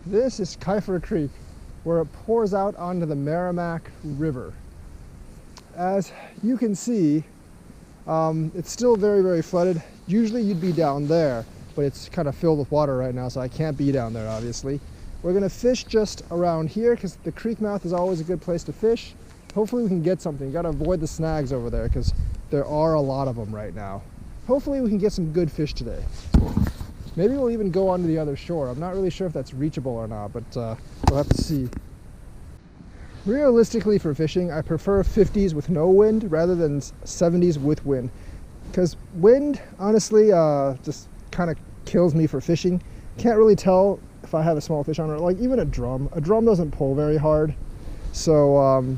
This is Kiefer Creek, where it pours out onto the Merrimack River. As you can see, it's still very, very flooded. Usually you'd be down there, but it's kind of filled with water right now, so I can't be down there, obviously. We're gonna fish just around here because the creek mouth is always a good place to fish. Hopefully we can get something. You gotta avoid the snags over there because there are a lot of them right now. Hopefully we can get some good fish today. Maybe we'll even go onto the other shore. I'm not really sure if that's reachable or not, but we'll have to see. Realistically for fishing, I prefer 50s with no wind rather than 70s with wind. Because wind, honestly, just kind of kills me for fishing. Can't really tell if I have a small fish on it. Like even a drum. A drum doesn't pull very hard. So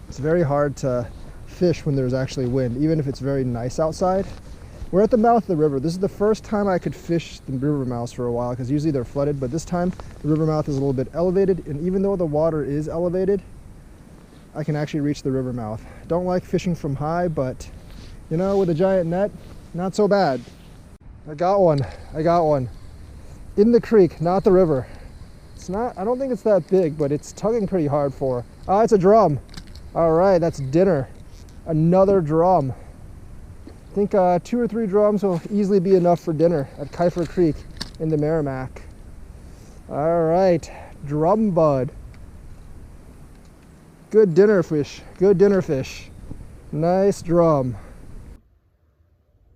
it's very hard to fish when there's actually wind, even if it's very nice outside. We're at the mouth of the river. This is the first time I could fish the river mouths for a while because usually they're flooded, but this time the river mouth is a little bit elevated, and even though the water is elevated, I can actually reach the river mouth. Don't like fishing from high, but you know, with a giant net, not so bad. I got one. In the creek, not the river. It's not, I don't think it's that big, but it's tugging pretty hard for. Oh, it's a drum. All right, that's dinner. Another drum. I think 2 or 3 drums will easily be enough for dinner at Kiefer Creek in the Merrimack. All right, drum bud. Good dinner fish, good dinner fish. Nice drum.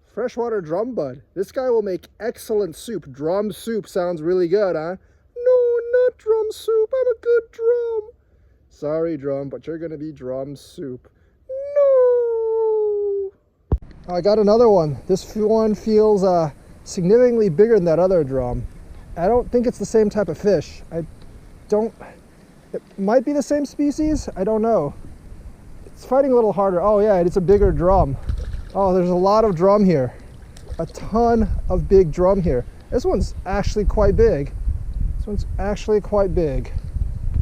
Freshwater drum bud. This guy will make excellent soup. Drum soup sounds really good, huh? No, not drum soup, I'm a good drum. Sorry, drum, but you're gonna be drum soup. I got another one. This one feels significantly bigger than that other drum. I don't think it's the same type of fish. It might be the same species, I don't know. It's fighting a little harder. Oh yeah, it's a bigger drum. Oh, there's a lot of drum here. A ton of big drum here. This one's actually quite big.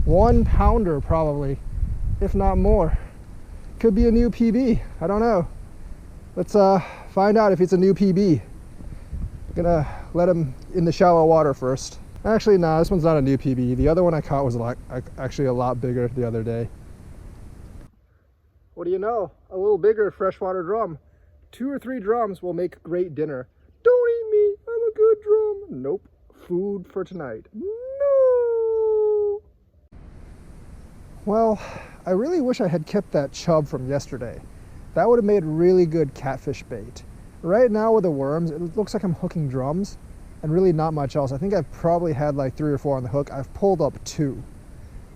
1 pounder probably, if not more. Could be a new PB, I don't know. Let's find out if it's a new PB. I'm gonna let him in the shallow water first. Actually, nah, this one's not a new PB. The other one I caught was actually a lot bigger the other day. What do you know? A little bigger freshwater drum. 2 or 3 drums will make great dinner. Don't eat me, I'm a good drum. Nope, food for tonight. No! Well, I really wish I had kept that chub from yesterday. That would have made really good catfish bait. Right now with the worms, it looks like I'm hooking drums and really not much else. I think I've probably had like 3 or 4 on the hook. I've pulled up 2.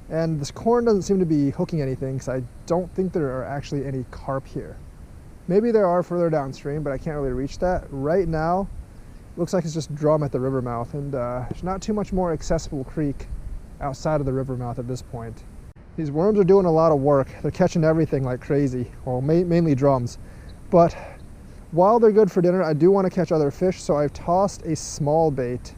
And this corn doesn't seem to be hooking anything because I don't think there are actually any carp here. Maybe there are further downstream, but I can't really reach that. Right now, it looks like it's just drum at the river mouth, and there's not too much more accessible creek outside of the river mouth at this point. These worms are doing a lot of work. They're catching everything like crazy, well, mainly drums. But while they're good for dinner, I do want to catch other fish, so I've tossed a small bait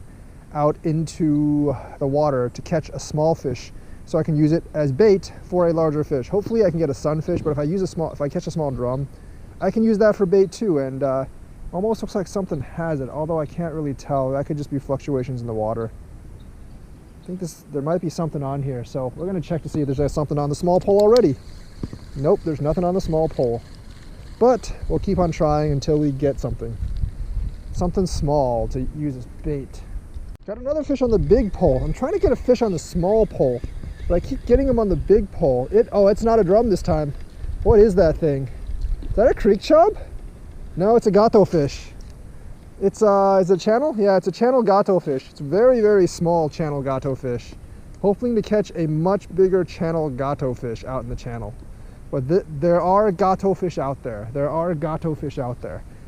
out into the water to catch a small fish, so I can use it as bait for a larger fish. Hopefully I can get a sunfish, but if I catch a small drum, I can use that for bait too, and almost looks like something has it, although I can't really tell. That could just be fluctuations in the water. I think there might be something on here, so we're gonna check to see if there's something on the small pole already. Nope, there's nothing on the small pole. But we'll keep on trying until we get something. Something small to use as bait. Got another fish on the big pole. I'm trying to get a fish on the small pole, but I keep getting them on the big pole. Oh, it's not a drum this time. What is that thing? Is that a creek chub? No, it's a gato fish. Is it channel? Yeah, it's a channel gato fish. It's a very, very small channel gato fish. Hoping to catch a much bigger channel gato fish out in the channel. But there are gato fish out there.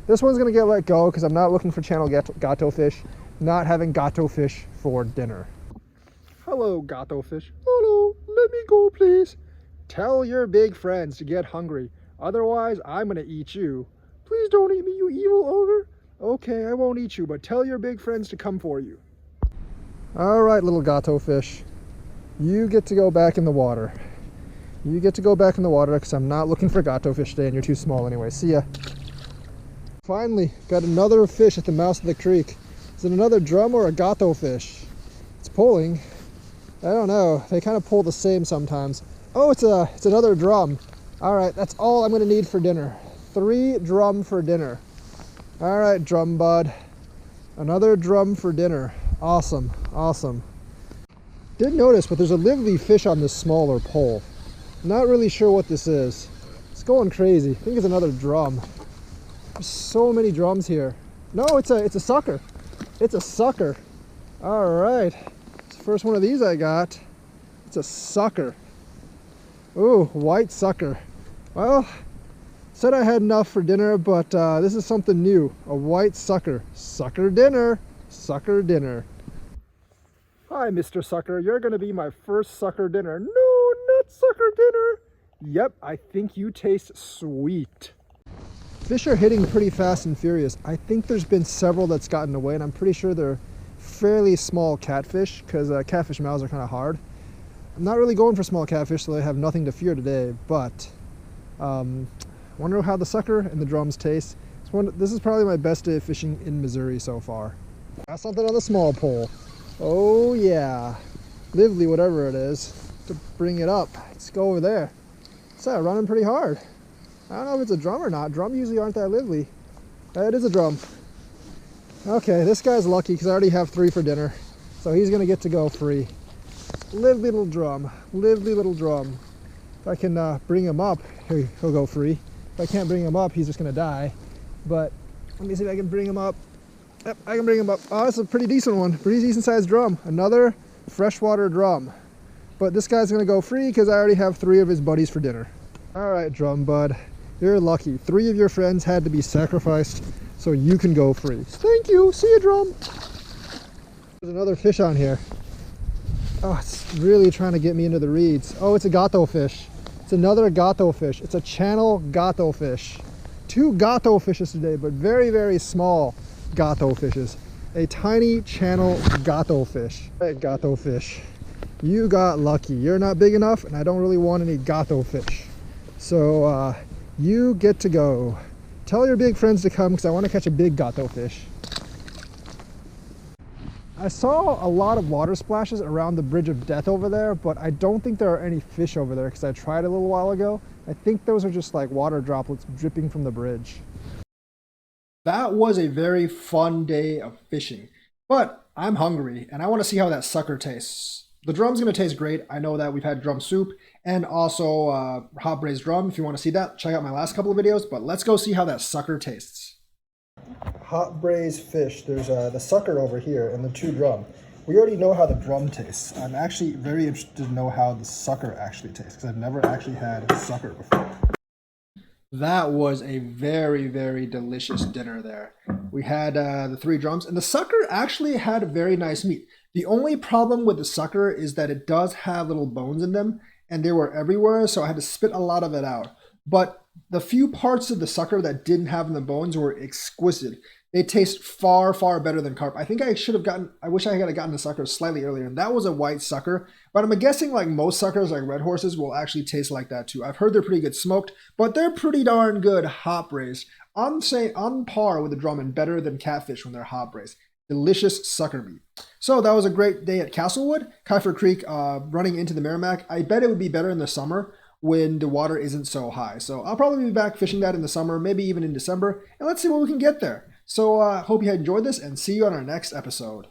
This one's gonna get let go because I'm not looking for channel gato fish, not having gato fish for dinner. Hello, gato fish. Hello, let me go, please. Tell your big friends to get hungry. Otherwise, I'm gonna eat you. Please don't eat me, you evil ogre. Okay, I won't eat you, but tell your big friends to come for you. All right, little gato fish. You get to go back in the water. Because I'm not looking for gato fish today and you're too small anyway. See ya. Finally, got another fish at the mouth of the creek. Is it another drum or a gato fish? It's pulling. I don't know. They kind of pull the same sometimes. Oh, it's another drum. All right, that's all I'm gonna need for dinner. 3 drum for dinner. All right, drum bud. Another drum for dinner. Awesome, awesome. Didn't notice, but there's a lively fish on this smaller pole. Not really sure what this is. It's going crazy. I think it's another drum. There's so many drums here. No, it's a sucker. It's a sucker. All right. It's the first one of these I got. It's a sucker. Ooh, white sucker. Well, said I had enough for dinner, but this is something new. A white sucker. Sucker dinner. Sucker dinner. Hi, Mr. Sucker. You're going to be my first sucker dinner. No, not sucker dinner. Yep, I think you taste sweet. Fish are hitting pretty fast and furious. I think there's been several that's gotten away, and I'm pretty sure they're fairly small catfish, because catfish mouths are kind of hard. I'm not really going for small catfish, so I have nothing to fear today, but wonder how the sucker and the drums taste. This is probably my best day of fishing in Missouri so far. Got something on the small pole. Oh yeah, lively, whatever it is, to bring it up. Let's go over there. It's running pretty hard. I don't know if it's a drum or not. Drum usually aren't that lively. It is a drum. Okay, this guy's lucky because I already have 3 for dinner, so he's gonna get to go free. Lively little drum, lively little drum. If I can bring him up, he'll go free. If I can't bring him up, he's just gonna die. But let me see if I can bring him up. Yep, I can bring him up. Oh, it's a pretty decent one. Pretty decent sized drum. Another freshwater drum. But this guy's gonna go free because I already have 3 of his buddies for dinner. All right, drum bud. You're lucky. 3 of your friends had to be sacrificed so you can go free. Thank you. See you, drum. There's another fish on here. Oh, it's really trying to get me into the reeds. Oh, it's a gato fish. It's another gato fish. It's a channel gato fish. 2 gato fishes today, but very, very small gato fishes. A tiny channel gato fish. Hey, gato fish. You got lucky. You're not big enough, and I don't really want any gato fish. So you get to go. Tell your big friends to come because I want to catch a big gato fish. I saw a lot of water splashes around the Bridge of Death over there, but I don't think there are any fish over there because I tried a little while ago. I think those are just like water droplets dripping from the bridge. That was a very fun day of fishing, but I'm hungry and I want to see how that sucker tastes. The drum's going to taste great. I know that we've had drum soup and also hot braised drum. If you want to see that, check out my last couple of videos, but let's go see how that sucker tastes. Hot braised fish. There's the sucker over here and the 2 drum. We already know how the drum tastes. I'm actually very interested to know how the sucker actually tastes because I've never actually had sucker before. That was a very, very delicious dinner there. We had the 3 drums, and the sucker actually had very nice meat. The only problem with the sucker is that it does have little bones in them, and they were everywhere, so I had to spit a lot of it out. But the few parts of the sucker that didn't have the bones were exquisite. They taste far, far better than carp. I think I wish I had gotten the sucker slightly earlier, and that was a white sucker. But I'm guessing like most suckers, like red horses, will actually taste like that too. I've heard they're pretty good smoked, but they're pretty darn good hot braised. I'm saying on par with the drum and better than catfish when they're hot braised. Delicious sucker meat. So that was a great day at Castlewood, Kiefer Creek, running into the Merrimack. I bet it would be better in the summer when the water isn't so high. So I'll probably be back fishing that in the summer, maybe even in December, and let's see what we can get there. So hope you had enjoyed this and see you on our next episode.